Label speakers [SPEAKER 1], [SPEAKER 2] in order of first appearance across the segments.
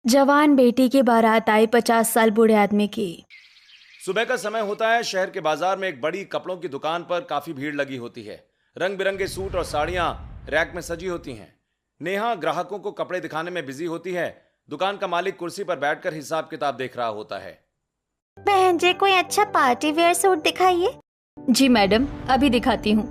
[SPEAKER 1] जवान बेटी की बारात आई 50 साल बूढ़े आदमी की।
[SPEAKER 2] सुबह का समय होता है। शहर के बाजार में एक बड़ी कपड़ों की दुकान पर काफी भीड़ लगी होती है। रंग बिरंगे सूट और साड़ियां रैक में सजी होती हैं। नेहा ग्राहकों को कपड़े दिखाने में बिजी होती है। दुकान का मालिक कुर्सी पर बैठकर हिसाब किताब देख रहा होता है।
[SPEAKER 3] बहन जी, कोई अच्छा पार्टी वेयर सूट दिखाइए।
[SPEAKER 1] जी मैडम, अभी दिखाती हूँ।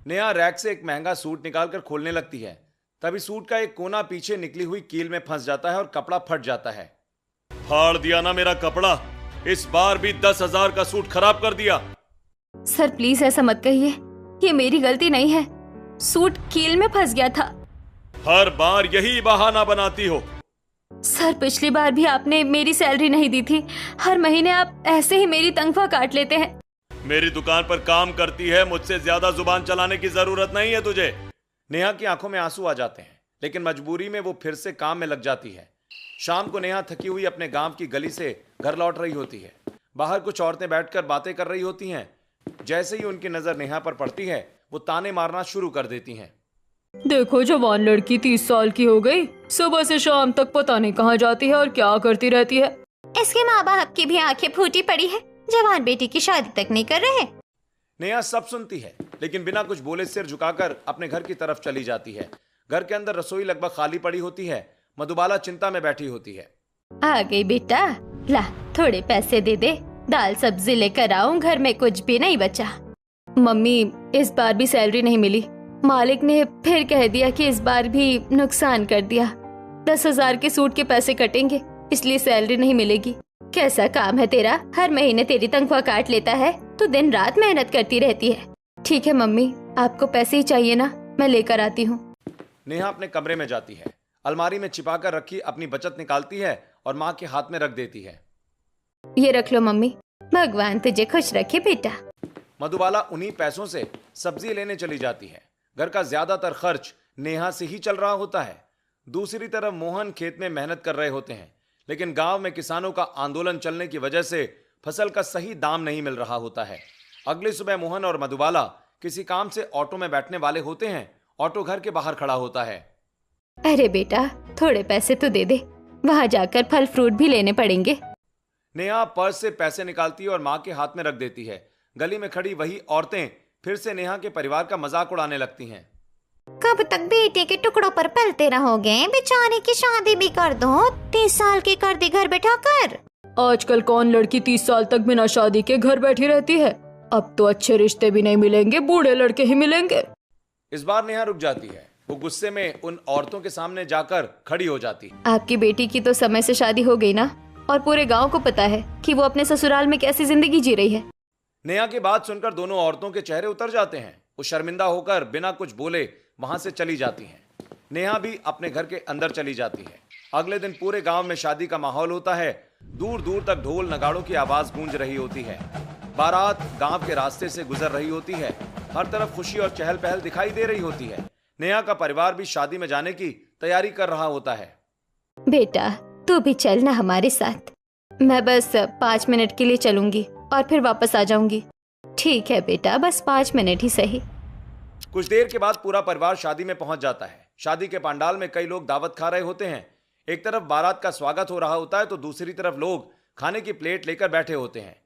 [SPEAKER 2] नेहा रैक से एक महंगा सूट निकालकर खोलने लगती है। तभी सूट का एक कोना पीछे निकली हुई कील में फंस जाता है और कपड़ा फट जाता है। फाड़ दिया ना मेरा कपड़ा, इस बार भी 10,000 का सूट खराब कर दिया।
[SPEAKER 1] सर प्लीज ऐसा मत कहिए, ये मेरी गलती नहीं है। सूट कील में फंस गया था।
[SPEAKER 2] हर बार यही बहाना बनाती हो।
[SPEAKER 1] सर पिछली बार भी आपने मेरी सैलरी नहीं दी थी। हर महीने आप ऐसे ही मेरी तनख्वाह काट लेते हैं।
[SPEAKER 2] मेरी दुकान पर काम करती है, मुझसे ज्यादा जुबान चलाने की जरूरत नहीं है तुझे। नेहा की आंखों में आंसू आ जाते हैं, लेकिन मजबूरी में वो फिर से काम में लग जाती है। शाम को नेहा थकी हुई अपने गांव की गली से घर लौट रही होती है। बाहर कुछ औरतें बैठकर बातें कर रही होती हैं। जैसे ही उनकी नजर नेहा पर पड़ती है, वो ताने मारना शुरू कर देती हैं।
[SPEAKER 1] देखो, जवान लड़की 30 साल की हो गई, सुबह से शाम तक पता नहीं कहाँ जाती है और क्या करती रहती है।
[SPEAKER 3] इसके माँ बाप की भी आंखें फूटी पड़ी है, जवान बेटी की शादी तक नहीं कर रहे।
[SPEAKER 2] नेहा सब सुनती है, लेकिन बिना कुछ बोले सिर झुकाकर अपने घर की तरफ चली जाती है। घर के अंदर रसोई लगभग खाली पड़ी होती है। मधुबाला चिंता में बैठी होती है।
[SPEAKER 1] आ गई बेटा, ला थोड़े पैसे दे दे, दाल सब्जी लेकर आऊं, घर में कुछ भी नहीं बचा। मम्मी, इस बार भी सैलरी नहीं मिली। मालिक ने फिर कह दिया कि इस बार भी नुकसान कर दिया। 10,000 के सूट के पैसे कटेंगे, इसलिए सैलरी नहीं मिलेगी। कैसा काम है तेरा, हर महीने तेरी तनख्वाह काट लेता है, तो दिन रात मेहनत करती रहती है। ठीक है मम्मी, आपको पैसे ही चाहिए ना, मैं लेकर आती हूँ।
[SPEAKER 2] नेहा अपने कमरे में जाती है। अलमारी में छिपाकर रखी अपनी बचत निकालती है और माँ के हाथ में रख देती है।
[SPEAKER 1] ये रख लो मम्मी, भगवान तुझे खुश रखे बेटा।
[SPEAKER 2] मधुबाला उन्हीं पैसों से सब्जी लेने चली जाती है। घर का ज्यादातर खर्च नेहा से ही चल रहा होता है। दूसरी तरफ मोहन खेत में मेहनत कर रहे होते हैं, लेकिन गांव में किसानों का आंदोलन चलने की वजह से फसल का सही दाम नहीं मिल रहा होता है। अगली सुबह मोहन और मधुबाला किसी काम से ऑटो में बैठने वाले होते हैं। ऑटो घर के बाहर खड़ा होता है।
[SPEAKER 1] अरे बेटा, थोड़े पैसे तो दे दे, वहाँ जाकर फल फ्रूट भी लेने पड़ेंगे।
[SPEAKER 2] नेहा पर्स से पैसे निकालती है और माँ के हाथ में रख देती है। गली में खड़ी वही औरतें फिर से नेहा के परिवार का मजाक उड़ाने लगती हैं।
[SPEAKER 3] कब तक बेटे के टुकड़ों पर पलते रहोगे? बेचारे की शादी भी कर दो, 30 साल की कर दी घर बैठा कर।
[SPEAKER 1] आजकल कौन लड़की 30 साल तक बिना शादी के घर बैठी रहती है। अब तो अच्छे रिश्ते भी नहीं मिलेंगे, बूढ़े लड़के ही मिलेंगे।
[SPEAKER 2] इस बार नेहा रुक जाती है। वो गुस्से में उन औरतों के सामने जाकर खड़ी हो जाती।
[SPEAKER 1] आपकी बेटी की तो समय से शादी हो गई ना, और पूरे गांव को पता है कि वो अपने ससुराल में कैसी जिंदगी जी रही है।
[SPEAKER 2] नेहा की बात सुनकर दोनों औरतों के चेहरे उतर जाते हैं। वो शर्मिंदा होकर बिना कुछ बोले वहां से चली जाती हैं। नेहा भी अपने घर के अंदर चली जाती है। अगले दिन पूरे गांव में शादी का माहौल होता है। दूर दूर तक ढोल नगाड़ों की आवाज गूंज रही होती है। बारात गांव के रास्ते से गुजर रही होती है। हर तरफ खुशी और चहल पहल दिखाई दे रही होती है। नेहा का परिवार भी शादी में जाने की तैयारी कर रहा होता है।
[SPEAKER 1] बेटा, तू भी चलना हमारे साथ। मैं बस 5 मिनट के लिए चलूंगी और फिर वापस आ जाऊंगी। ठीक है बेटा, बस 5 मिनट ही सही।
[SPEAKER 2] कुछ देर के बाद पूरा परिवार शादी में पहुंच जाता है। शादी के पंडाल में कई लोग दावत खा रहे होते हैं। एक तरफ बारात का स्वागत हो रहा होता है, तो दूसरी तरफ लोग खाने की प्लेट लेकर बैठे होते हैं।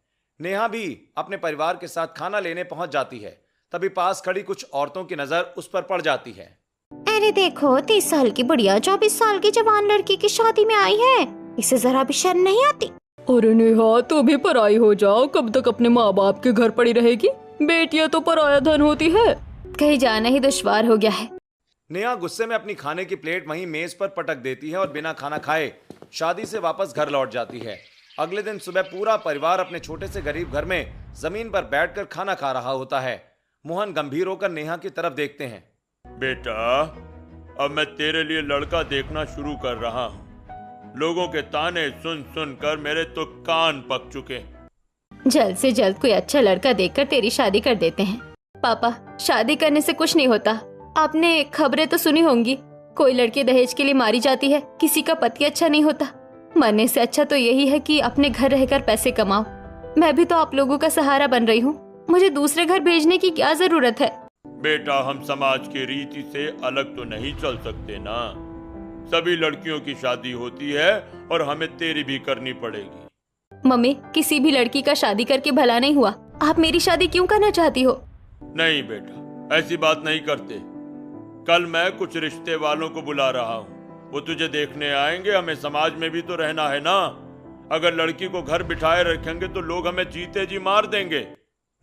[SPEAKER 2] नेहा भी अपने परिवार के साथ खाना लेने पहुंच जाती है। तभी पास खड़ी कुछ औरतों की नजर उस पर पड़ जाती है।
[SPEAKER 3] अरे देखो, 30 साल की बुढ़िया 24 साल की जवान लड़की की शादी में आई है, इसे जरा भी शर्म नहीं आती।
[SPEAKER 1] अरे नेहा, तू भी पराई हो जाओ, कब तक अपने माँ बाप के घर पड़ी रहेगी। बेटियां तो पराया धन होती है, कहीं जाना ही दुश्वार हो गया है।
[SPEAKER 2] नेहा गुस्से में अपनी खाने की प्लेट वहीं मेज पर पटक देती है और बिना खाना खाए शादी से वापस घर लौट जाती है। अगले दिन सुबह पूरा परिवार अपने छोटे से गरीब घर में जमीन पर बैठकर खाना खा रहा होता है। मोहन गंभीर होकर नेहा की तरफ देखते हैं।
[SPEAKER 4] बेटा, अब मैं तेरे लिए लड़का देखना शुरू कर रहा हूँ। लोगों के ताने सुन सुन कर मेरे तो कान पक चुके।
[SPEAKER 1] जल्द से जल्द कोई अच्छा लड़का देखकर तेरी शादी कर देते हैं। पापा, शादी करने से कुछ नहीं होता। आपने खबरें तो सुनी होंगी, कोई लड़की दहेज के लिए मारी जाती है, किसी का पति अच्छा नहीं होता। मरने से अच्छा तो यही है कि अपने घर रहकर पैसे कमाओ। मैं भी तो आप लोगों का सहारा बन रही हूँ, मुझे दूसरे घर भेजने की क्या जरूरत है।
[SPEAKER 4] बेटा, हम समाज की रीति से अलग तो नहीं चल सकते ना। सभी लड़कियों की शादी होती है और हमें तेरी भी करनी पड़ेगी।
[SPEAKER 1] मम्मी, किसी भी लड़की का शादी करके भला नहीं हुआ। आप मेरी शादी क्यों करना चाहती हो?
[SPEAKER 4] नहीं बेटा, ऐसी बात नहीं करते। कल मैं कुछ रिश्ते वालों को बुला रहा हूँ, वो तुझे देखने आएंगे। हमें समाज में भी तो रहना है ना। अगर लड़की को घर बिठाए रखेंगे तो लोग हमें जीते जी मार देंगे।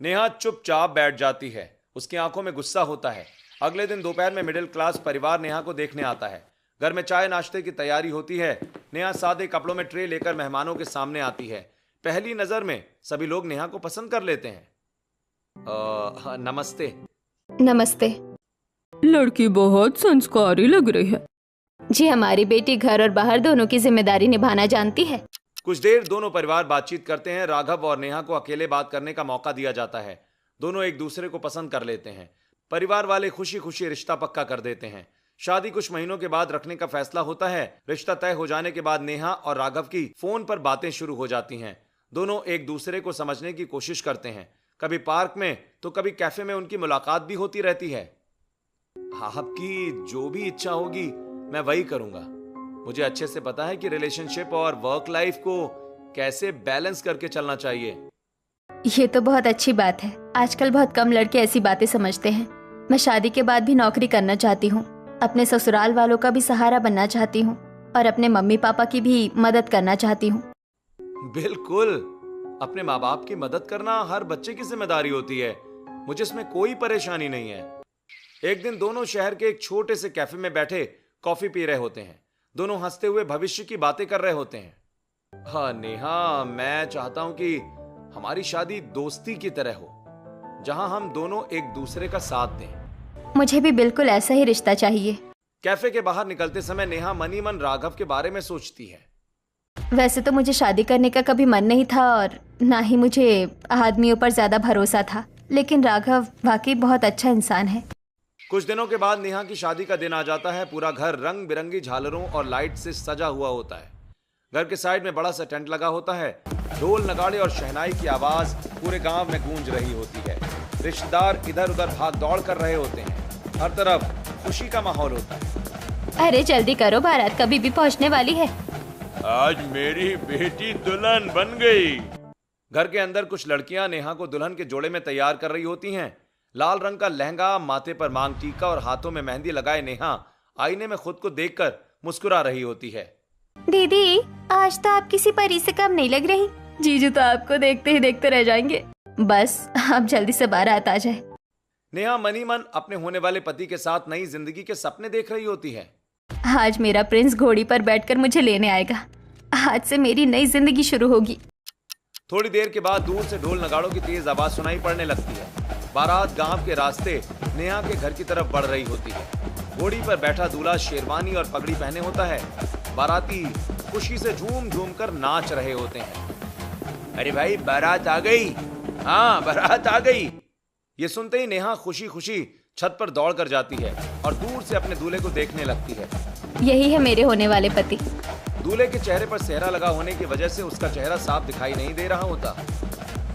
[SPEAKER 2] नेहा चुपचाप बैठ जाती है। उसकी आंखों में गुस्सा होता है। अगले दिन दोपहर में मिडिल क्लास परिवार नेहा को देखने आता है। घर में चाय नाश्ते की तैयारी होती है। नेहा सादे कपड़ों में ट्रे लेकर मेहमानों के सामने आती है। पहली नजर में सभी लोग नेहा को पसंद कर लेते हैं। नमस्ते।
[SPEAKER 1] नमस्ते।
[SPEAKER 5] लड़की बहुत संस्कारी लग रही है।
[SPEAKER 1] जी, हमारी बेटी घर और बाहर दोनों की जिम्मेदारी निभाना जानती है।
[SPEAKER 2] कुछ देर दोनों परिवार बातचीत करते हैं। राघव और नेहा को अकेले बात करने का मौका दिया जाता है। दोनों एक दूसरे को पसंद कर लेते हैं। परिवार वाले खुशी खुशी रिश्ता पक्का कर देते हैं। शादी कुछ महीनों के बाद रखने का फैसला होता है। रिश्ता तय हो जाने के बाद नेहा और राघव की फोन पर बातें शुरू हो जाती हैं। दोनों एक दूसरे को समझने की कोशिश करते हैं। कभी पार्क में तो कभी कैफे में उनकी मुलाकात भी होती रहती है। आपकी जो भी इच्छा होगी मैं वही करूंगा। मुझे अच्छे से पता है कि रिलेशनशिप और वर्क लाइफ को कैसे बैलेंस करके चलना चाहिए।
[SPEAKER 1] ये तो बहुत अच्छी बात है। आजकल बहुत कम लड़के ऐसी बातें समझते हैं। मैं शादी के बाद भी नौकरी करना चाहती हूँ। अपने ससुराल वालों का भी सहारा बनना चाहती हूँ और अपने मम्मी पापा की भी मदद करना चाहती हूँ।
[SPEAKER 2] बिल्कुल, अपने माँ बाप की मदद करना हर बच्चे की जिम्मेदारी होती है। मुझे इसमें कोई परेशानी नहीं है। एक दिन दोनों शहर के एक छोटे से कैफे में बैठे कॉफी पी रहे होते हैं। दोनों हंसते हुए भविष्य की बातें कर रहे होते हैं। हाँ नेहा, मैं चाहता हूं कि हमारी शादी दोस्ती की तरह हो, जहां हम दोनों एक दूसरे का साथ दें।
[SPEAKER 1] मुझे भी बिल्कुल ऐसा ही रिश्ता चाहिए।
[SPEAKER 2] कैफे के बाहर निकलते समय नेहा मनी मन राघव के बारे में सोचती है।
[SPEAKER 1] वैसे तो मुझे शादी करने का कभी मन नहीं था और ना ही मुझे आदमियों पर ज्यादा भरोसा था, लेकिन राघव वाकई बहुत अच्छा इंसान है।
[SPEAKER 2] कुछ दिनों के बाद नेहा की शादी का दिन आ जाता है। पूरा घर रंग बिरंगी झालरों और लाइट से सजा हुआ होता है। घर के साइड में बड़ा सा टेंट लगा होता है। ढोल नगाड़े और शहनाई की आवाज पूरे गांव में गूंज रही होती है। रिश्तेदार इधर उधर भाग दौड़ कर रहे होते हैं। हर तरफ खुशी का माहौल होता है।
[SPEAKER 1] अरे जल्दी करो, बारात कभी भी पहुंचने वाली है।
[SPEAKER 4] आज मेरी बेटी दुल्हन बन गई।
[SPEAKER 2] घर के अंदर कुछ लड़कियां नेहा को दुल्हन के जोड़े में तैयार कर रही होती हैं। लाल रंग का लहंगा, माथे पर मांग टीका और हाथों में मेहंदी लगाए नेहा आईने में खुद को देखकर मुस्कुरा रही होती है।
[SPEAKER 3] दीदी, आज तो आप किसी परी से कम नहीं लग रही।
[SPEAKER 1] जीजू तो आपको देखते ही देखते रह जाएंगे। बस आप जल्दी से बारात आ जाए।
[SPEAKER 2] नेहा मनी मन अपने होने वाले पति के साथ नई जिंदगी के सपने देख रही होती है।
[SPEAKER 1] आज मेरा प्रिंस घोड़ी पर बैठकर मुझे लेने आएगा। आज से मेरी नई जिंदगी शुरू होगी।
[SPEAKER 2] थोड़ी देर के बाद दूर से ढोल नगाड़ों की तेज आवाज सुनाई पड़ने लगती है। बारात गांव के रास्ते नेहा के घर की तरफ बढ़ रही होती है। घोड़ी पर बैठा दूल्हा शेरवानी और पगड़ी पहने होता है। बाराती खुशी से झूम झूम कर नाच रहे होते हैं। अरे भाई, बारात आ गई। हाँ, बारात आ गई। ये सुनते ही नेहा खुशी खुशी छत पर दौड़ कर जाती है और दूर से अपने दूल्हे को देखने लगती है।
[SPEAKER 1] यही है मेरे होने वाले पति।
[SPEAKER 2] दूल्हे के चेहरे पर सेहरा लगा होने की वजह से उसका चेहरा साफ दिखाई नहीं दे रहा होता।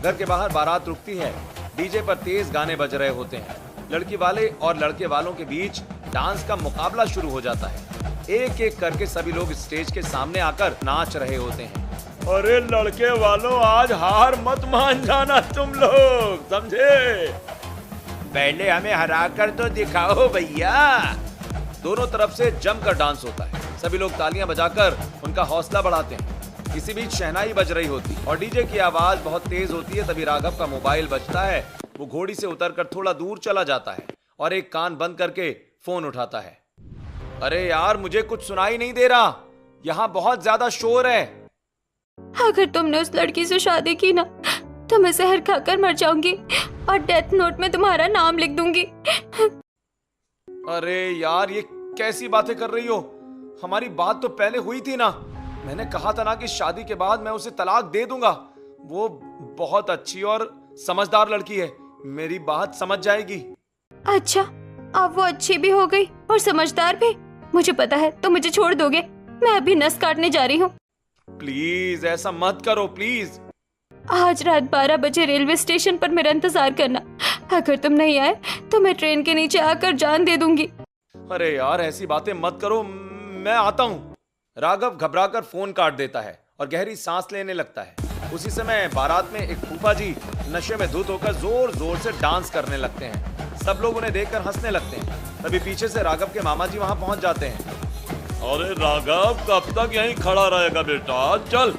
[SPEAKER 2] घर के बाहर बारात रुकती है। डीजे पर तेज गाने बज रहे होते हैं। लड़की वाले और लड़के वालों के बीच डांस का मुकाबला शुरू हो जाता है। एक एक करके सभी लोग स्टेज के सामने आकर नाच रहे होते हैं।
[SPEAKER 4] अरे लड़के वालों, आज हार मत मान जाना तुम लोग, समझे?
[SPEAKER 2] पहले हमें हरा कर तो दिखाओ भैया। दोनों तरफ से जमकर डांस होता है। सभी लोग तालियां बजाकर उनका हौसला बढ़ाते हैं। इसी बीच शहनाई बज रही होती और डीजे की आवाज बहुत तेज होती है। तभी राघव का मोबाइल बजता है। वो घोड़ी से उतरकर थोड़ा दूर चला जाता है और एक कान बंद करके फोन उठाता है। अरे यार, मुझे कुछ सुनाई नहीं दे रहा। यहाँ बहुत ज्यादा शोर है।
[SPEAKER 1] अगर तुमने उस लड़की से शादी की ना तो मैं जहर खाकर मर जाऊंगी और डेथ नोट में तुम्हारा नाम लिख दूंगी।
[SPEAKER 2] अरे यार, ये कैसी बातें कर रही हो? हमारी बात तो पहले हुई थी ना। मैंने कहा था ना कि शादी के बाद मैं उसे तलाक दे दूंगा। वो बहुत अच्छी और समझदार लड़की है। मेरी बात समझ जाएगी।
[SPEAKER 1] अच्छा, अब वो अच्छी भी हो गई और समझदार भी। मुझे पता है तुम मुझे छोड़ दोगे। मैं अभी नस काटने जा रही हूँ।
[SPEAKER 2] प्लीज ऐसा मत करो, प्लीज।
[SPEAKER 1] आज रात 12 बजे रेलवे स्टेशन पर मेरा इंतजार करना। अगर तुम नहीं आए तो मैं ट्रेन के नीचे आकर जान दे दूंगी।
[SPEAKER 2] अरे यार, ऐसी बातें मत करो। मैं आता हूँ। राघव घबराकर फोन काट देता है और गहरी सांस लेने लगता है। उसी समय बारात में एक फूफा जी नशे में धुत होकर जोर जोर से डांस करने लगते हैं। सब लोग उन्हें देखकर हंसने लगते हैं। तभी पीछे से राघव के मामा जी वहां पहुंच जाते हैं।
[SPEAKER 4] अरे राघव, कब तक यहीं खड़ा रहेगा बेटा? चल,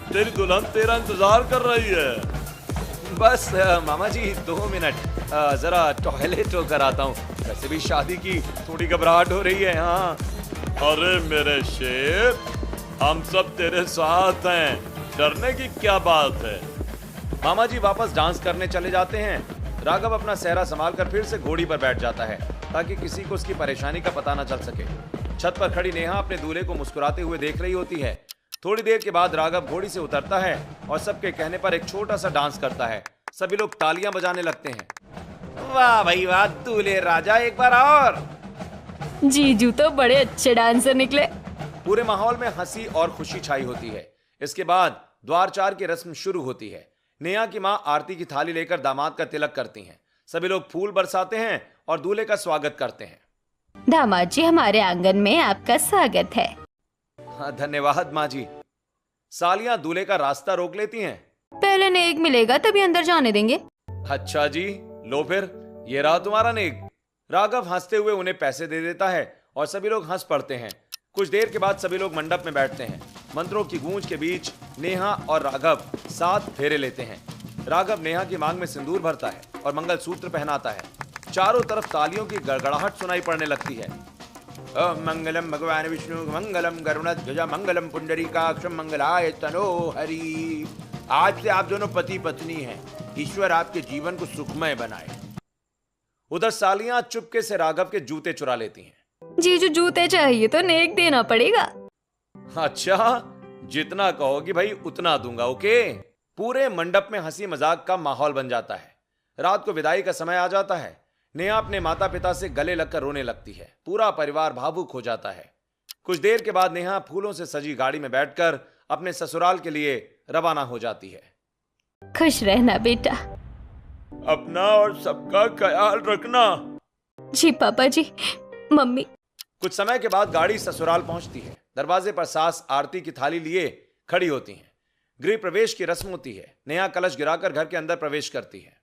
[SPEAKER 4] तेरी दुल्हन तेरा इंतजार कर रही है।
[SPEAKER 2] बस मामा जी 2 मिनट, जरा टॉयलेट होकर आता हूँ। वैसे भी शादी की थोड़ी घबराहट हो रही है। हाँ।
[SPEAKER 4] अरे मेरे शेर, हम सब तेरे साथ हैं, डरने की क्या बात है?
[SPEAKER 2] मामा जी वापस डांस करने चले जाते हैं। राघव अपना सेहरा संभालकर फिर से घोड़ी पर बैठ जाता है ताकि किसी को उसकी परेशानी का पता न चल सके। छत पर खड़ी नेहा अपने दूल्हे को मुस्कुराते हुए देख रही होती है। थोड़ी देर के बाद राघव घोड़ी से उतरता है और सबके कहने पर एक छोटा सा डांस करता है। सभी लोग तालियां बजाने लगते हैं। वाह भाई वाह, दूल्हे राजा, एक बार और।
[SPEAKER 1] जीजू तो बड़े अच्छे डांसर निकले।
[SPEAKER 2] पूरे माहौल में हंसी और खुशी छाई होती है। इसके बाद द्वारचार की रस्म शुरू होती है। नेहा की मां आरती की थाली लेकर दामाद का तिलक करती हैं। सभी लोग फूल बरसाते हैं और दूल्हे का स्वागत करते हैं।
[SPEAKER 1] दामाद जी, हमारे आंगन में आपका स्वागत है।
[SPEAKER 2] हाँ, धन्यवाद माँ जी। सालियां दूल्हे का रास्ता रोक लेती हैं।
[SPEAKER 1] पहले नेक मिलेगा तभी अंदर जाने देंगे।
[SPEAKER 2] अच्छा जी, लो फिर, ये रहा तुम्हारा नेक। राघव हंसते हुए उन्हें पैसे दे देता है और सभी लोग हंस पड़ते हैं। कुछ देर के बाद सभी लोग मंडप में बैठते हैं। मंत्रों की गूंज के बीच नेहा और राघव 7 फेरे लेते हैं। राघव नेहा की मांग में सिंदूर भरता है और मंगलसूत्र पहनाता है। चारों तरफ तालियों की गड़गड़ाहट सुनाई पड़ने लगती है। ओम मंगलम भगवान विष्णु मंगलम गरुड़ध्वज मंगलम पुंडरीकाक्षम मंगलाय तनो हरि। आज से आप दोनों पति पत्नी हैं। ईश्वर आपके जीवन को सुखमय बनाए। उधर सालियां चुपके से राघव के जूते चुरा लेती हैं।
[SPEAKER 1] जीजू, जूते चाहिए तो नेक देना पड़ेगा।
[SPEAKER 2] अच्छा, जितना कहोगी भाई उतना दूंगा। ओके। पूरे मंडप में हंसी मजाक का माहौल बन जाता है। रात को विदाई का समय आ जाता है। नेहा अपने माता पिता से गले लगकर रोने लगती है। पूरा परिवार भावुक हो जाता है। कुछ देर के बाद नेहा फूलों से सजी गाड़ी में बैठकर अपने ससुराल के लिए रवाना हो जाती है।
[SPEAKER 1] खुश रहना बेटा।
[SPEAKER 4] अपना और सबका ख्याल रखना।
[SPEAKER 1] जी पापा जी। मम्मी।
[SPEAKER 2] कुछ समय के बाद गाड़ी ससुराल पहुंचती है। दरवाजे पर सास आरती की थाली लिए खड़ी होती हैं। गृह प्रवेश की रस्म होती है। नेहा कलश गिराकर घर के अंदर प्रवेश करती है।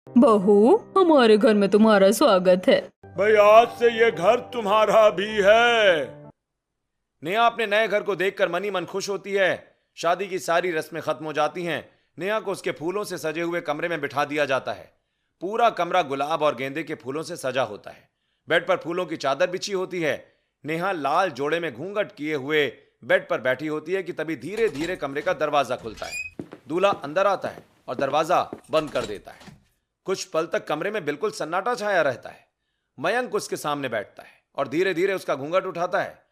[SPEAKER 5] बहू, हमारे घर में तुम्हारा स्वागत है।
[SPEAKER 4] भाई, आज से ये घर तुम्हारा भी है।
[SPEAKER 2] नेहा अपने नए घर को देखकर मनी मन खुश होती है। शादी की सारी रस्में खत्म हो जाती हैं। नेहा को उसके फूलों से सजे हुए कमरे में बिठा दिया जाता है। पूरा कमरा गुलाब और गेंदे के फूलों से सजा होता है। बेड पर फूलों की चादर बिछी होती है। नेहा लाल जोड़े में घूंघट किए हुए बेड पर बैठी होती है कि तभी धीरे धीरे कमरे का दरवाजा खुलता है। दूल्हा अंदर आता है और दरवाजा बंद कर देता है। कुछ पल तक कमरे में बिल्कुल सन्नाटा छाया रहता है। मयंक उसके सामने बैठता है और धीरे धीरे उसका घूंघट उठाता है।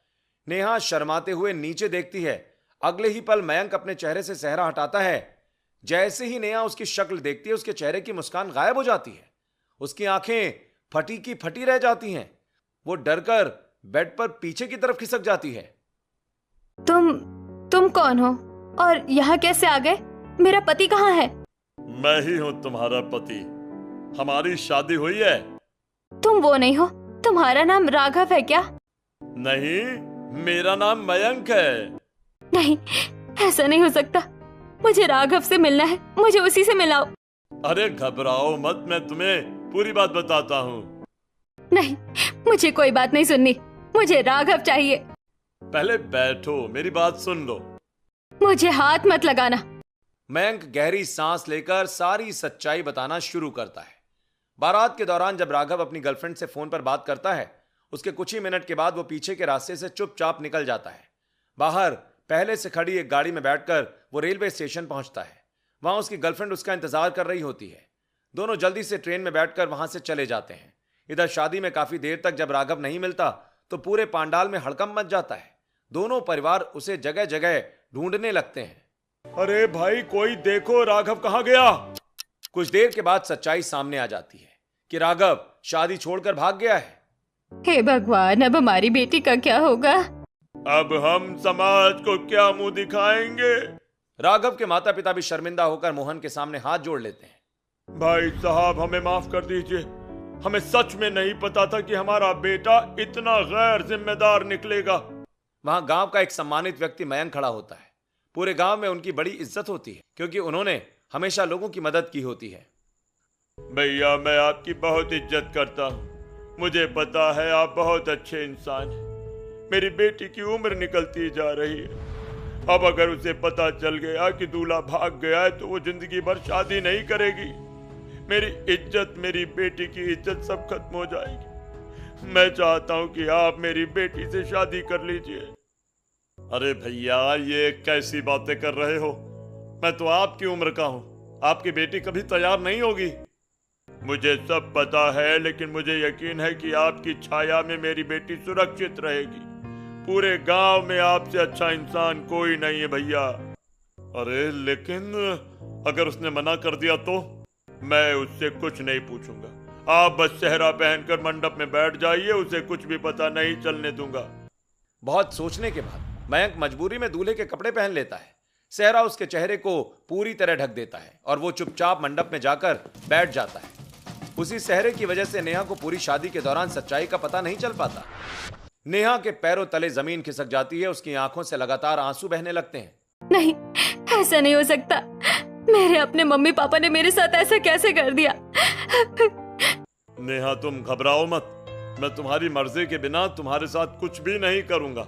[SPEAKER 2] नेहा शर्माते हुए नीचे देखती है। अगले ही पल मयंक अपने चेहरे से सेहरा हटाता है। जैसे ही नेहा उसकी शक्ल देखती है, उसके चेहरे की मुस्कान गायब हो जाती है। उसकी आंखें फटी की फटी रह जाती हैं। वो डरकर बेड पर पीछे की तरफ खिसक जाती है।
[SPEAKER 1] तुम कौन हो और यहाँ कैसे आ गए? मेरा पति कहाँ है?
[SPEAKER 4] मैं ही हूँ तुम्हारा पति। हमारी शादी हुई है।
[SPEAKER 1] तुम वो नहीं हो? तुम्हारा नाम राघव है क्या?
[SPEAKER 4] नहीं, मेरा नाम मयंक है।
[SPEAKER 1] नहीं, ऐसा नहीं हो सकता। मुझे राघव से मिलना है। मुझे उसी से मिलाओ।
[SPEAKER 4] अरे घबराओ मत, मैं तुम्हें पूरी बात बताता हूँ।
[SPEAKER 1] नहीं, मुझे कोई बात नहीं सुननी। मुझे राघव चाहिए।
[SPEAKER 4] पहले बैठो, मेरी बात सुन लो।
[SPEAKER 1] मुझे हाथ मत लगाना।
[SPEAKER 2] मयंक गहरी सांस लेकर सारी सच्चाई बताना शुरू करता है। बारात के दौरान जब राघव अपनी गर्लफ्रेंड से फोन पर बात करता है, उसके कुछ ही मिनट के बाद वो पीछे के रास्ते से चुपचाप निकल जाता है। बाहर पहले से खड़ी एक गाड़ी में बैठकर वो रेलवे स्टेशन पहुंचता है। वहां उसकी गर्लफ्रेंड उसका इंतजार कर रही होती है। दोनों जल्दी से ट्रेन में बैठकर वहां से चले जाते हैं। इधर शादी में काफी देर तक जब राघव नहीं मिलता तो पूरे पांडाल में हड़कंप मच जाता है। दोनों परिवार उसे जगह जगह ढूंढने लगते हैं।
[SPEAKER 4] अरे भाई, कोई देखो, राघव कहाँ गया?
[SPEAKER 2] कुछ देर के बाद सच्चाई सामने आ जाती है कि राघव शादी छोड़कर भाग गया है।
[SPEAKER 1] हे भगवान, अब हमारी बेटी का क्या होगा?
[SPEAKER 4] अब हम समाज को क्या मुंह दिखाएंगे?
[SPEAKER 2] राघव के माता पिता भी शर्मिंदा होकर मोहन के सामने हाथ जोड़ लेते हैं।
[SPEAKER 4] भाई साहब, हमें माफ कर दीजिए। हमें सच में नहीं पता था कि हमारा बेटा इतना गैर जिम्मेदार निकलेगा।
[SPEAKER 2] वहां गांव का एक सम्मानित व्यक्ति मयंक खड़ा होता है। पूरे गांव में उनकी बड़ी इज्जत होती है क्योंकि उन्होंने हमेशा लोगों की मदद की होती है।
[SPEAKER 4] भैया, मैं आपकी बहुत इज्जत करता हूँ। मुझे पता है आप बहुत अच्छे इंसान हैं। मेरी बेटी की उम्र निकलती जा रही है। अब अगर उसे पता चल गया कि दूल्हा भाग गया है तो वो जिंदगी भर शादी नहीं करेगी। मेरी इज्जत, मेरी बेटी की इज्जत सब खत्म हो जाएगी। मैं चाहता हूँ कि आप मेरी बेटी से शादी कर लीजिए।
[SPEAKER 6] अरे भैया, ये कैसी बातें कर रहे हो? मैं तो आपकी उम्र का हूँ। आपकी बेटी कभी तैयार नहीं होगी।
[SPEAKER 4] मुझे सब पता है, लेकिन मुझे यकीन है कि आपकी छाया में मेरी बेटी सुरक्षित रहेगी। पूरे गांव में आपसे अच्छा इंसान कोई नहीं है भैया।
[SPEAKER 6] अरे लेकिन अगर उसने मना कर दिया तो?
[SPEAKER 4] मैं उससे कुछ नहीं पूछूंगा। आप बस सेहरा पहनकर मंडप में बैठ जाइए, उसे कुछ भी पता नहीं चलने दूंगा।
[SPEAKER 2] बहुत सोचने के बाद मयंक मजबूरी में दूल्हे के कपड़े पहन लेता है। सेहरा उसके चेहरे को पूरी तरह ढक देता है और वो चुपचाप मंडप में जाकर बैठ जाता है। उसी सेहरे की वजह से नेहा को पूरी शादी के दौरान सच्चाई का पता नहीं चल पाता। नेहा के पैरों तले जमीन खिसक जाती है। उसकी आंखों से लगातार आंसू बहने लगते हैं।
[SPEAKER 1] नहीं, ऐसा नहीं हो सकता। मेरे अपने मम्मी पापा ने मेरे साथ ऐसा कैसे कर दिया?
[SPEAKER 6] नेहा, तुम घबराओ मत। मैं तुम्हारी मर्जी के बिना तुम्हारे साथ कुछ भी नहीं करूंगा।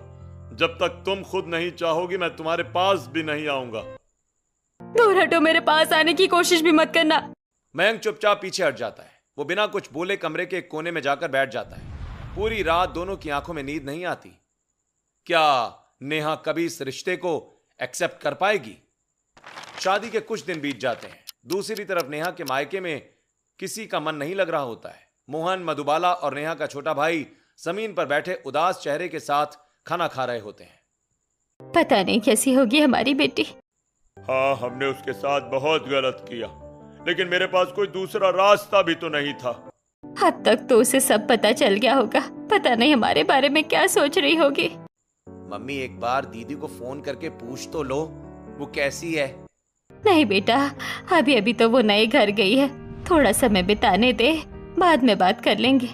[SPEAKER 6] जब तक तुम खुद नहीं चाहोगी मैं तुम्हारे पास भी नहीं आऊंगा।
[SPEAKER 1] दूर हटो, मेरे पास आने की कोशिश भी मत करना।
[SPEAKER 2] मयंक चुपचाप पीछे हट जाता है। वो बिना कुछ बोले कमरे के एक कोने में जाकर बैठ जाता है। पूरी रात दोनों की आंखों में नींद नहीं आती। क्या नेहा कभी इस रिश्ते को एक्सेप्ट कर पाएगी? शादी के कुछ दिन बीत जाते हैं। दूसरी तरफ नेहा के मायके में किसी का मन नहीं लग रहा होता है। मोहन, मधुबाला और नेहा का छोटा भाई जमीन पर बैठे उदास चेहरे के साथ खाना खा रहे होते हैं।
[SPEAKER 1] पता नहीं कैसी होगी हमारी बेटी।
[SPEAKER 4] हाँ, हमने उसके साथ बहुत गलत किया, लेकिन मेरे पास कोई दूसरा रास्ता भी तो नहीं था।
[SPEAKER 1] अब तक तो उसे सब पता चल गया होगा। पता नहीं हमारे बारे में क्या सोच रही होगी।
[SPEAKER 2] मम्मी, एक बार दीदी को फोन करके पूछ तो लो वो कैसी है।
[SPEAKER 1] नहीं बेटा, अभी अभी तो वो नए घर गई है। थोड़ा समय बिताने दे, बाद में बात कर लेंगे।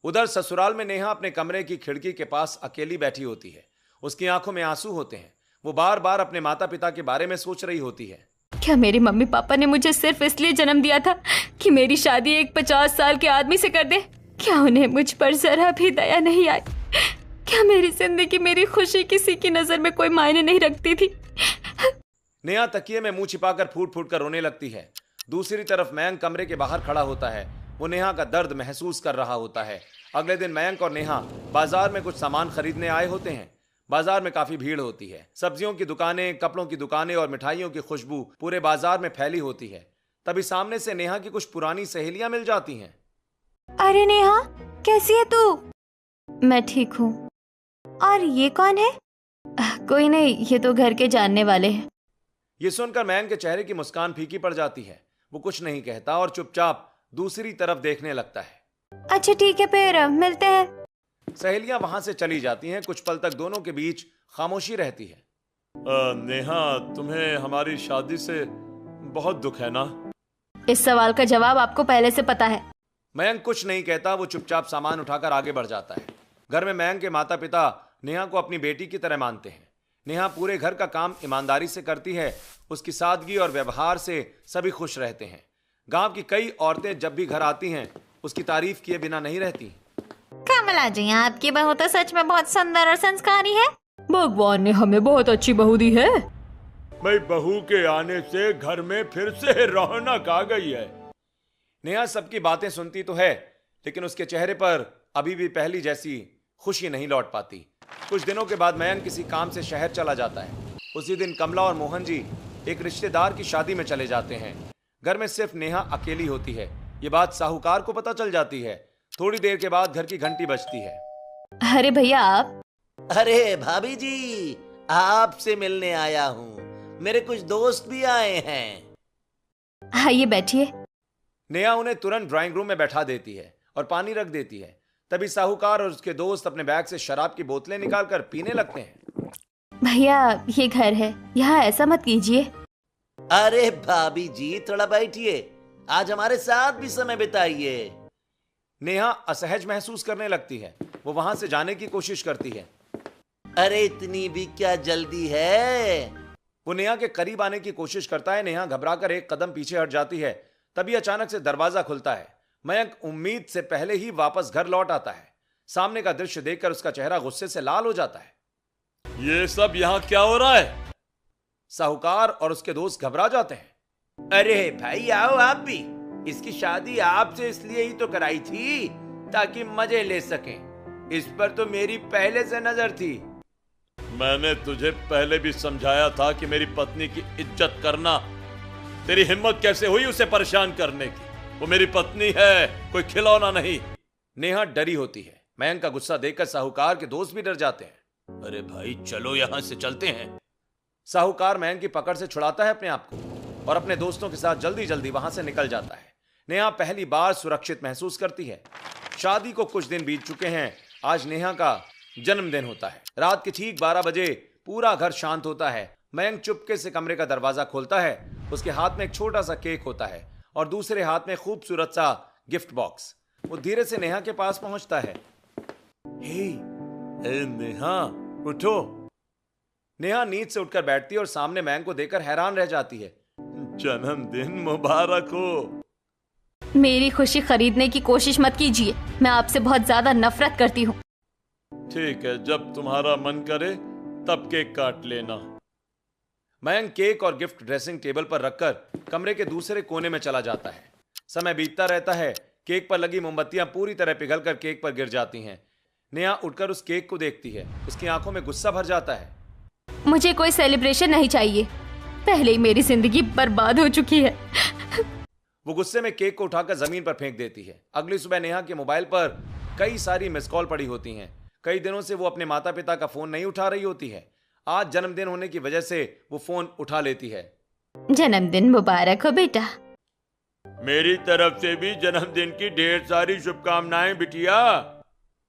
[SPEAKER 2] उधर ससुराल में नेहा अपने कमरे की खिड़की के पास अकेली बैठी होती है। उसकी आंखों में आंसू होते हैं। वो बार बार अपने माता पिता के बारे में सोच रही होती है।
[SPEAKER 1] क्या मेरे मम्मी पापा ने मुझे सिर्फ इसलिए जन्म दिया था कि मेरी शादी एक 50 साल के आदमी से कर दे? क्या उन्हें मुझ पर जरा भी दया नहीं आई? क्या मेरी जिंदगी, मेरी खुशी किसी की नजर में कोई मायने नहीं रखती थी?
[SPEAKER 2] नेहा तकिए में मुंह छिपाकर फूट फूट कर रोने लगती है। दूसरी तरफ मयंक कमरे के बाहर खड़ा होता है। वो नेहा का दर्द महसूस कर रहा होता है। अगले दिन मयंक और नेहा बाजार में कुछ सामान खरीदने आए होते हैं। बाजार में काफी भीड़ होती है। सब्जियों की दुकानें, कपड़ों की दुकानें और मिठाइयों की खुशबू पूरे बाजार में फैली होती है। तभी सामने से नेहा की कुछ पुरानी सहेलियां मिल जाती हैं।
[SPEAKER 3] अरे नेहा, कैसी है तू?
[SPEAKER 1] मैं ठीक हूँ।
[SPEAKER 3] और ये कौन है?
[SPEAKER 1] कोई नहीं, ये तो घर के जानने वाले हैं।
[SPEAKER 2] ये सुनकर मयंक के चेहरे की मुस्कान फीकी पड़ जाती है। वो कुछ नहीं कहता और चुपचाप दूसरी तरफ देखने लगता है।
[SPEAKER 3] अच्छा ठीक है, फिर मिलते हैं।
[SPEAKER 2] सहेलियां वहां से चली जाती हैं। कुछ पल तक दोनों के बीच खामोशी रहती है।
[SPEAKER 6] नेहा, तुम्हें हमारी शादी से बहुत दुख है ना?
[SPEAKER 1] इस सवाल का जवाब आपको पहले से पता है।
[SPEAKER 2] मयंक कुछ नहीं कहता। वो चुपचाप सामान उठाकर आगे बढ़ जाता है। घर में मयंक के माता पिता नेहा को अपनी बेटी की तरह मानते हैं। नेहा पूरे घर का काम ईमानदारी से करती है। उसकी सादगी और व्यवहार से सभी खुश रहते हैं। गांव की कई औरतें जब भी घर आती हैं उसकी तारीफ किए बिना नहीं रहती।
[SPEAKER 3] कमला जी, आपकी बहू तो सच में बहुत सुंदर और संस्कारी है।
[SPEAKER 5] भगवान ने हमें बहुत अच्छी बहू दी है।
[SPEAKER 4] भाई, बहू के आने से घर में फिर से रौनक आ गई है।
[SPEAKER 2] नेहा सबकी बातें सुनती तो है, लेकिन उसके चेहरे पर अभी भी पहली जैसी खुशी नहीं लौट पाती। कुछ दिनों के बाद मयंक किसी काम से शहर चला जाता है। उसी दिन कमला और मोहन जी एक रिश्तेदार की शादी में चले जाते हैं। घर में सिर्फ नेहा अकेली होती है। ये बात साहूकार को पता चल जाती है। थोड़ी देर के बाद घर की घंटी बजती है।
[SPEAKER 1] अरे भैया, आप?
[SPEAKER 7] अरे भाभी जी, आपसे मिलने आया हूँ। मेरे कुछ दोस्त भी आए हैं।
[SPEAKER 1] आइए बैठिए।
[SPEAKER 2] नेहा उन्हें तुरंत ड्राइंग रूम में बैठा देती है और पानी रख देती है। तभी साहूकार और उसके दोस्त अपने बैग से शराब की बोतलें निकालकर पीने लगते हैं।
[SPEAKER 1] भैया, ये घर है, यहाँ ऐसा मत कीजिए।
[SPEAKER 7] अरे भाभी जी, थोड़ा बैठिए, आज हमारे साथ भी समय बिताइए।
[SPEAKER 2] नेहा असहज महसूस करने लगती है। वो वहां से जाने की कोशिश करती है।
[SPEAKER 7] अरे इतनी भी क्या जल्दी है?
[SPEAKER 2] वो नेहा के करीब आने की कोशिश करता है। नेहा घबराकर एक कदम पीछे हट जाती है। तभी अचानक से दरवाजा खुलता है। मयंक उम्मीद से पहले ही वापस घर लौट आता है। सामने का दृश्य देखकर उसका चेहरा गुस्से से लाल हो जाता है।
[SPEAKER 4] ये सब यहाँ क्या हो रहा है?
[SPEAKER 2] साहूकार और उसके दोस्त घबरा जाते हैं।
[SPEAKER 8] अरे भाई आओ आप भी। इसकी शादी आपसे इसलिए ही तो कराई थी ताकि मजे ले सकें। इस पर तो मेरी पहले से नजर थी।
[SPEAKER 4] मैंने तुझे पहले भी समझाया था कि मेरी पत्नी की इज्जत करना। तेरी हिम्मत कैसे हुई उसे परेशान करने की? वो मेरी पत्नी है, कोई खिलौना नहीं।
[SPEAKER 2] नेहा डरी होती है। मयंक का गुस्सा देखकर साहूकार के दोस्त भी डर जाते हैं।
[SPEAKER 8] अरे भाई चलो यहां से चलते हैं।
[SPEAKER 2] साहूकार मयंक की पकड़ से छुड़ाता है अपने आप को और अपने दोस्तों के साथ जल्दी जल्दी वहां से निकल जाता है। नेहा पहली बार सुरक्षित महसूस करती है। शादी को कुछ दिन बीत चुके हैं। आज नेहा का जन्मदिन होता है। रात के ठीक 12 बजे पूरा घर शांत होता है। मयंक चुपके से कमरे का दरवाजा खोलता है। उसके हाथ में एक छोटा सा केक होता है और दूसरे हाथ में खूबसूरत सा गिफ्ट बॉक्स। वो धीरे से नेहा के पास पहुंचता है।
[SPEAKER 4] ए नेहा, उठो।
[SPEAKER 2] नेहा नींद से उठकर बैठती है और सामने मयंक को देखकर हैरान रह जाती है।
[SPEAKER 4] जन्मदिन मुबारक हो।
[SPEAKER 1] मेरी खुशी खरीदने की कोशिश मत कीजिए। मैं आपसे बहुत ज्यादा नफरत करती हूँ।
[SPEAKER 4] ठीक है, जब तुम्हारा मन करे तब केक काट लेना।
[SPEAKER 2] मयंक केक और गिफ्ट ड्रेसिंग टेबल पर रखकर कमरे के दूसरे कोने में चला जाता है। समय बीतता रहता है। केक पर लगी मोमबत्तियां पूरी तरह पिघलकर केक पर गिर जाती हैं। नेहा उठकर उस केक को देखती है। उसकी आंखों में गुस्सा भर जाता है।
[SPEAKER 1] मुझे कोई सेलिब्रेशन नहीं चाहिए। पहले ही मेरी जिंदगी बर्बाद हो चुकी है।
[SPEAKER 2] वो गुस्से में केक को उठाकर जमीन पर फेंक देती है। अगली सुबह नेहा के मोबाइल पर कई सारी मिस कॉल पड़ी होती हैं। कई दिनों से वो अपने माता पिता का फोन नहीं उठा रही होती है। आज जन्मदिन होने की वजह से वो फोन उठा लेती है।
[SPEAKER 1] जन्मदिन मुबारक हो बेटा।
[SPEAKER 4] मेरी तरफ से भी जन्मदिन की ढेर सारी शुभकामनाएं बिटिया।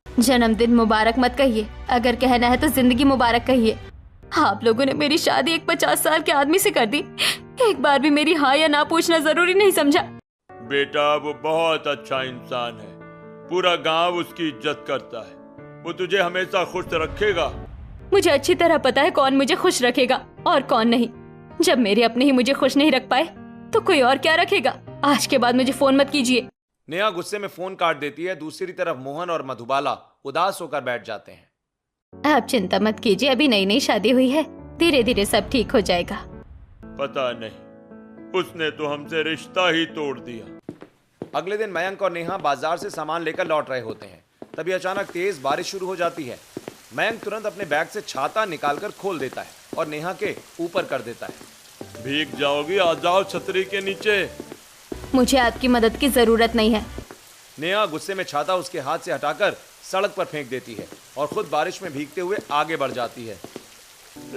[SPEAKER 1] जन्मदिन मुबारक मत कहिए। अगर कहना है तो जिंदगी मुबारक कहिए। आप लोगों ने मेरी शादी एक 50 साल के आदमी से कर दी। एक बार भी मेरी हाँ या ना पूछना जरूरी नहीं समझा।
[SPEAKER 4] बेटा वो बहुत अच्छा इंसान है। पूरा गांव उसकी इज्जत करता है। वो तुझे हमेशा खुश रखेगा।
[SPEAKER 1] मुझे अच्छी तरह पता है कौन मुझे खुश रखेगा और कौन नहीं। जब मेरे अपने ही मुझे खुश नहीं रख पाए तो कोई और क्या रखेगा। आज के बाद मुझे फोन मत कीजिए।
[SPEAKER 2] नेहा गुस्से में फोन काट देती है। दूसरी तरफ मोहन और मधुबाला उदास होकर बैठ जाते हैं।
[SPEAKER 1] आप चिंता मत कीजिए। अभी नई नई शादी हुई है। धीरे धीरे सब ठीक हो जाएगा।
[SPEAKER 4] पता नहीं, उसने तो हमसे रिश्ता ही तोड़ दिया।
[SPEAKER 2] अगले दिन मयंक और नेहा बाजार से सामान लेकर लौट रहे होते हैं। तभी अचानक तेज बारिश शुरू हो जाती है। मयंक तुरंत अपने बैग से छाता निकालकर खोल देता है और नेहा के ऊपर कर देता है।
[SPEAKER 4] भीग जाओगी, आ जाओ छतरी के नीचे।
[SPEAKER 1] मुझे आपकी मदद की जरूरत नहीं है।
[SPEAKER 2] नेहा गुस्से में छाता उसके हाथ से हटाकर सड़क पर फेंक देती है और खुद बारिश में भीगते हुए आगे बढ़ जाती है।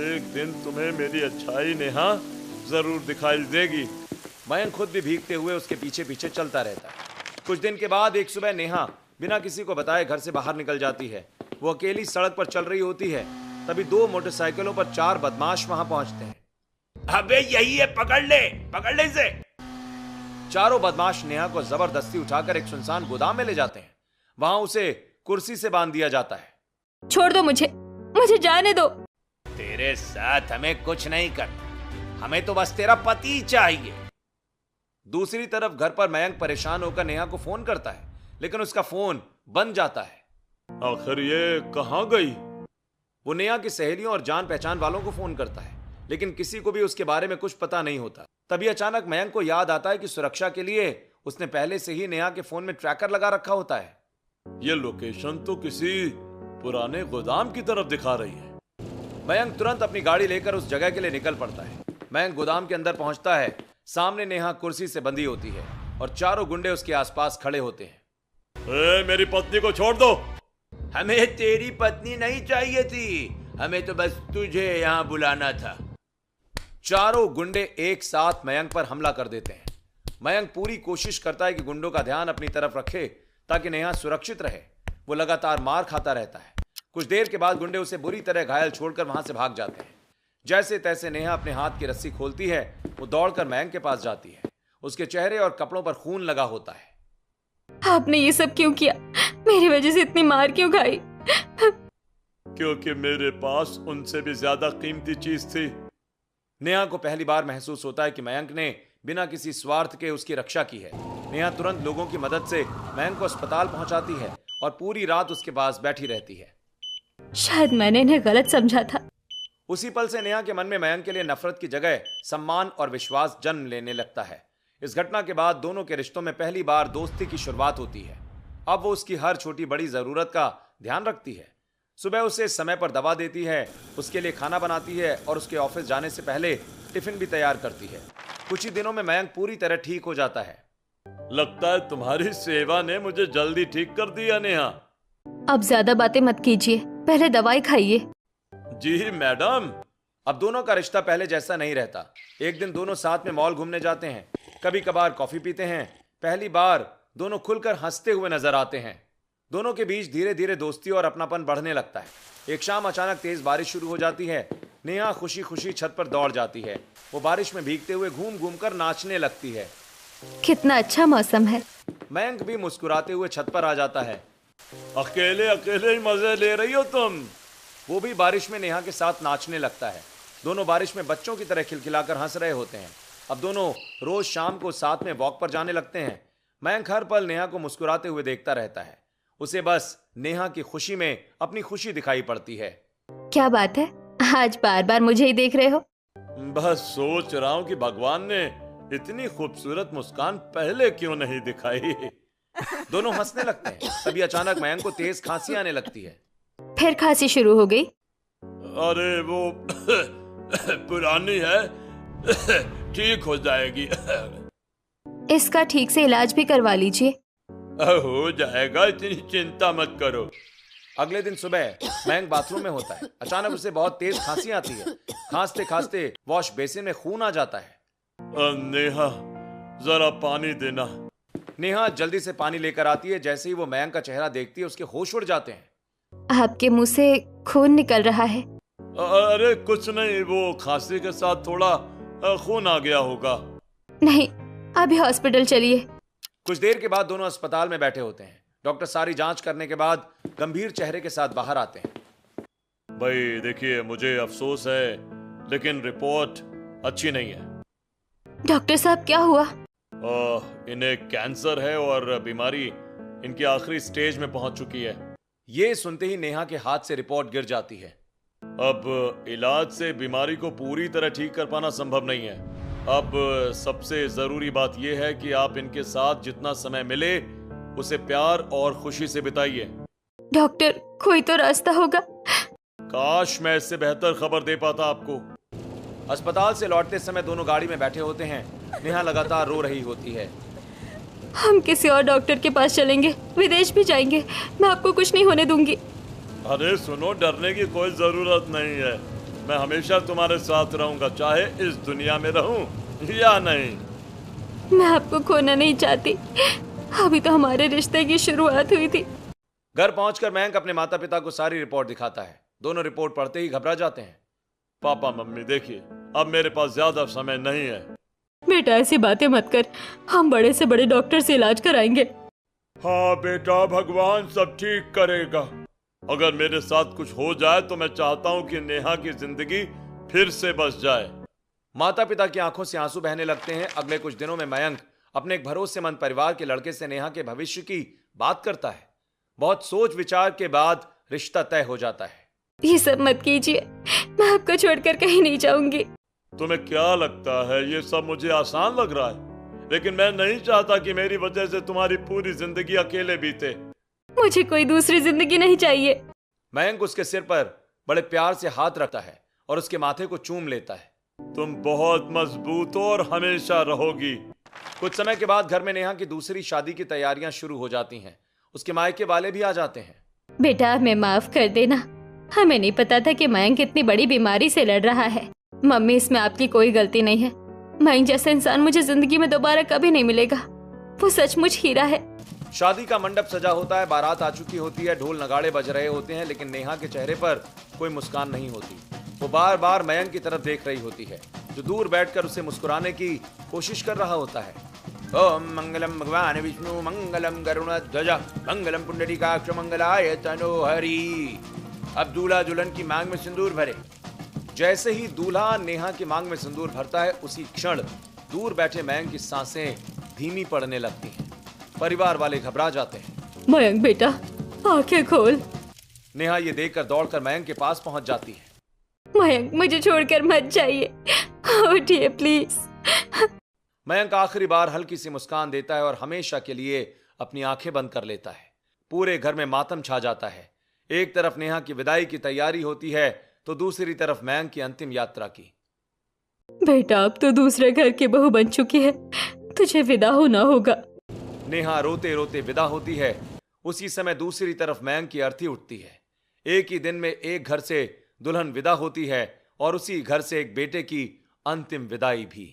[SPEAKER 4] एक दिन तुम्हें मेरी अच्छाई नेहा जरूर दिखाई देगी।
[SPEAKER 2] मयंक खुद भी भीगते हुए उसके पीछे पीछे चलता रहता है। कुछ दिन के बाद एक सुबह नेहा बिना किसी को बताए घर से बाहर निकल जाती है। वो अकेली सड़क पर चल रही होती है। तभी 2 मोटरसाइकिलों पर 4 बदमाश वहां पहुंचते हैं।
[SPEAKER 8] अबे यही है, पकड़ ले इसे।
[SPEAKER 2] चारों बदमाश नेहा को जबरदस्ती उठाकर एक सुनसान गोदाम में ले जाते हैं। वहां उसे कुर्सी से बांध दिया जाता है।
[SPEAKER 1] छोड़ दो मुझे जाने दो।
[SPEAKER 8] तेरे साथ हमें कुछ नहीं करना। हमें तो बस तेरा पति चाहिए।
[SPEAKER 2] दूसरी तरफ घर पर मयंक परेशान होकर नेहा को फोन करता है, लेकिन उसका फोन बंद जाता है।
[SPEAKER 4] आखिर ये कहां गई?
[SPEAKER 2] वो नेहा की सहेलियों और जान पहचान वालों को फोन करता है, लेकिन किसी को भी उसके बारे में कुछ पता नहीं होता। तभी अचानक मयंक को याद आता है कि सुरक्षा के लिए उसने पहले से ही नेहा के फोन में ट्रैकर लगा रखा होता है।
[SPEAKER 4] ये लोकेशन तो किसी पुराने गोदाम की तरफ दिखा रही है।
[SPEAKER 2] मयंक तुरंत अपनी गाड़ी लेकर उस जगह के लिए निकल पड़ता है। मयंक गोदाम के अंदर पहुंचता है। सामने नेहा कुर्सी से बंधी होती है और चारों गुंडे उसके आसपास खड़े होते हैं।
[SPEAKER 4] मेरी पत्नी को छोड़ दो।
[SPEAKER 8] हमें तेरी पत्नी नहीं चाहिए थी। हमें तो बस तुझे यहां बुलाना था।
[SPEAKER 2] चारों गुंडे एक साथ मयंक पर हमला कर देते हैं। मयंक पूरी कोशिश करता है कि गुंडों का ध्यान अपनी तरफ रखे ताकि नेहा सुरक्षित रहे। वो लगातार मार खाता रहता है। कुछ देर के बाद गुंडे उसे बुरी तरह घायल छोड़कर वहां से भाग जाते हैं। जैसे तैसे नेहा अपने हाथ की रस्सी खोलती है। वो दौड़कर मयंक के पास जाती है। उसके चेहरे और कपड़ों पर खून लगा होता है।
[SPEAKER 1] आपने ये सब क्यों किया? मेरी वजह से इतनी मार क्यों खाई?
[SPEAKER 4] क्योंकि मेरे पास उनसे भी ज्यादा कीमती चीज थी।
[SPEAKER 2] नेहा को पहली बार महसूस होता है कि मयंक ने बिना किसी स्वार्थ के उसकी रक्षा की है। नेहा तुरंत लोगों की मदद से मयंक को अस्पताल पहुंचाती है और पूरी रात उसके पास बैठी रहती है।
[SPEAKER 1] शायद मैंने इन्हें गलत समझा था।
[SPEAKER 2] उसी पल से नेहा के मन में मयंक के लिए नफरत की जगह सम्मान और विश्वास जन्म लेने लगता है। इस घटना के बाद दोनों के रिश्तों में पहली बार दोस्ती की शुरुआत होती है। अब वो उसकी हर छोटी बड़ी जरूरत का ध्यान रखती है। सुबह उसे समय पर दवा देती है, उसके लिए खाना बनाती है और उसके ऑफिस जाने से पहले टिफिन भी तैयार करती है। कुछ ही दिनों में मयंक पूरी तरह ठीक हो जाता है।
[SPEAKER 4] लगता है तुम्हारी सेवा ने मुझे जल्दी ठीक कर दिया नेहा।
[SPEAKER 1] अब ज्यादा बातें मत कीजिए, पहले दवाई खाइए।
[SPEAKER 4] जी मैडम।
[SPEAKER 2] अब दोनों का रिश्ता पहले जैसा नहीं रहता। एक दिन दोनों साथ में मॉल घूमने जाते हैं, कभी कभार कॉफी पीते हैं। पहली बार दोनों खुलकर हंसते हुए नजर आते हैं। दोनों के बीच धीरे धीरे दोस्ती और अपनापन बढ़ने लगता है। एक शाम अचानक तेज बारिश शुरू हो जाती है। नेहा खुशी खुशी छत पर दौड़ जाती है। वो बारिश में भीगते हुए घूम घूम कर नाचने लगती है।
[SPEAKER 1] कितना अच्छा मौसम है।
[SPEAKER 2] मयंक भी मुस्कुराते हुए छत पर आ जाता है।
[SPEAKER 4] अकेले अकेले ही मजे ले रही हो तुम।
[SPEAKER 2] वो भी बारिश में नेहा के साथ नाचने लगता है। दोनों बारिश में बच्चों की तरह खिलखिलाकर हंस रहे होते हैं। अब दोनों रोज शाम को साथ में वॉक पर जाने लगते हैं। मयंक हर पल नेहा को मुस्कुराते हुए देखता रहता है। उसे बस नेहा की खुशी में अपनी खुशी दिखाई पड़ती है।
[SPEAKER 1] क्या बात है, आज बार बार मुझे ही देख रहे हो?
[SPEAKER 4] बस सोच रहा हूँ कि भगवान ने इतनी खूबसूरत मुस्कान पहले क्यों नहीं दिखाई।
[SPEAKER 2] दोनों हंसने लगते हैं। तभी अचानक मयंक को तेज खांसी आने लगती है।
[SPEAKER 1] फिर खांसी शुरू हो गई?
[SPEAKER 4] अरे वो पुरानी है, ठीक हो जाएगी।
[SPEAKER 1] इसका ठीक से इलाज भी करवा लीजिए।
[SPEAKER 4] हो जाएगा, इतनी चिंता मत करो।
[SPEAKER 2] अगले दिन सुबह मयंक बाथरूम में होता है। अचानक उसे बहुत तेज खांसी आती है। खांसते खांसते वॉश बेसिन में खून आ जाता है।
[SPEAKER 4] नेहा जरा पानी देना।
[SPEAKER 2] नेहा जल्दी से पानी लेकर आती है। जैसे ही वो मयंक का चेहरा देखती है उसके होश उड़ जाते हैं।
[SPEAKER 1] आपके मुंह से खून निकल रहा है।
[SPEAKER 4] अरे कुछ नहीं, वो खांसी के साथ थोड़ा खून आ गया होगा।
[SPEAKER 1] नहीं, अभी हॉस्पिटल चलिए।
[SPEAKER 2] कुछ देर के बाद दोनों अस्पताल में बैठे होते हैं। डॉक्टर सारी जांच करने के बाद गंभीर चेहरे के साथ बाहर आते हैं।
[SPEAKER 4] भाई देखिए, मुझे अफसोस है लेकिन रिपोर्ट अच्छी नहीं है।
[SPEAKER 1] डॉक्टर साहब, क्या हुआ?
[SPEAKER 4] इन्हें कैंसर है और बीमारी इनकी आखिरी स्टेज में पहुंच चुकी है।
[SPEAKER 2] ये सुनते ही नेहा के हाथ से रिपोर्ट गिर जाती है।
[SPEAKER 4] अब इलाज से बीमारी को पूरी तरह ठीक कर पाना संभव नहीं है। अब सबसे जरूरी बात यह है कि आप इनके साथ जितना समय मिले उसे प्यार और खुशी से बिताइए।
[SPEAKER 1] डॉक्टर, कोई तो रास्ता होगा।
[SPEAKER 4] काश मैं इससे बेहतर खबर दे पाता आपको।
[SPEAKER 2] अस्पताल से लौटते समय दोनों गाड़ी में बैठे होते हैं। नेहा लगातार रो रही होती है।
[SPEAKER 1] हम किसी और डॉक्टर के पास चलेंगे, विदेश भी जाएंगे। मैं आपको कुछ नहीं होने दूंगी।
[SPEAKER 4] अरे सुनो, डरने की कोई जरूरत नहीं है। मैं हमेशा तुम्हारे साथ रहूंगा, चाहे इस दुनिया में रहूं या नहीं।
[SPEAKER 1] मैं आपको खोना नहीं चाहती। अभी तो हमारे रिश्ते की शुरुआत हुई थी।
[SPEAKER 2] घर पहुंचकर मयंक अपने माता पिता को सारी रिपोर्ट दिखाता है। दोनों रिपोर्ट पढ़ते ही घबरा जाते हैं।
[SPEAKER 4] पापा मम्मी देखिए, अब मेरे पास ज्यादा समय नहीं है।
[SPEAKER 5] बेटा ऐसी बातें मत कर, हम बड़े से बड़े डॉक्टर से इलाज कराएंगे।
[SPEAKER 4] हाँ बेटा, भगवान सब ठीक करेगा। अगर मेरे साथ कुछ हो जाए तो मैं चाहता हूँ कि नेहा की जिंदगी फिर से बस जाए।
[SPEAKER 2] माता पिता की आंखों से आंसू बहने लगते हैं। अगले कुछ दिनों में मयंक अपने एक भरोसेमंद परिवार के लड़के से नेहा के भविष्य की बात करता है। बहुत सोच विचार के बाद रिश्ता तय हो जाता है।
[SPEAKER 1] ये सब मत कीजिए, मैं आपको छोड़कर कहीं नहीं जाऊंगी।
[SPEAKER 4] तुम्हें क्या लगता है ये सब मुझे आसान लग रहा है? लेकिन मैं नहीं चाहता कि मेरी वजह से तुम्हारी पूरी जिंदगी अकेले बीते।
[SPEAKER 1] मुझे कोई दूसरी जिंदगी नहीं चाहिए।
[SPEAKER 2] मयंक उसके सिर पर बड़े प्यार से हाथ रखता है और उसके माथे को चूम लेता है।
[SPEAKER 4] तुम बहुत मजबूत हो और हमेशा रहोगी।
[SPEAKER 2] कुछ समय के बाद घर में नेहा की दूसरी शादी की तैयारियां शुरू हो जाती हैं। उसके मायके वाले भी आ जाते हैं।
[SPEAKER 1] बेटा, हमें माफ कर देना। हमें नहीं पता था कि मयंक इतनी बड़ी बीमारी से लड़ रहा है। मम्मी, इसमें आपकी कोई गलती नहीं है। मयंक जैसा इंसान मुझे जिंदगी में दोबारा कभी नहीं मिलेगा। वो सचमुच हीरा है।
[SPEAKER 2] शादी का मंडप सजा होता है। बारात आ चुकी होती है। ढोल नगाड़े बज रहे होते हैं, लेकिन नेहा के चेहरे पर कोई मुस्कान नहीं होती। वो बार बार मयंक की तरफ देख रही होती है, जो दूर बैठकर उसे मुस्कुराने की कोशिश कर रहा होता है। ओम मंगलम भगवान विष्णु मंगलम गरुणध्वज मंगलम पुंडरीकाक्ष मंगलाय तनोहरि। अब दूल्हा दुल्हन की मांग में सिंदूर भरे। जैसे ही दूल्हा नेहा की मांग में सिंदूर भरता है, उसी क्षण दूर बैठे मयंक की सांसें धीमी पड़ने लगती हैं। परिवार वाले घबरा जाते हैं।
[SPEAKER 5] मयंक बेटा, आंखें खोल।
[SPEAKER 2] नेहा ये देखकर दौड़कर मयंक के पास पहुंच जाती है।
[SPEAKER 5] मयंक, मुझे छोड़कर मत जाइए, उठिए प्लीज।
[SPEAKER 2] मयंक आखिरी बार हल्की सी मुस्कान देता है और हमेशा के लिए अपनी आंखें बंद कर लेता है। पूरे घर में मातम छा जाता है। एक तरफ नेहा की विदाई की तैयारी होती है, तो दूसरी तरफ मयंक की अंतिम यात्रा की।
[SPEAKER 5] बेटा, अब तो दूसरे घर की बहू बन चुकी है, तुझे विदा होना होगा।
[SPEAKER 2] नेहा रोते रोते विदा होती है। उसी समय दूसरी तरफ मयंक की अर्थी उठती है। एक ही दिन में एक घर से दुल्हन विदा होती है और उसी घर से एक बेटे की अंतिम विदाई भी।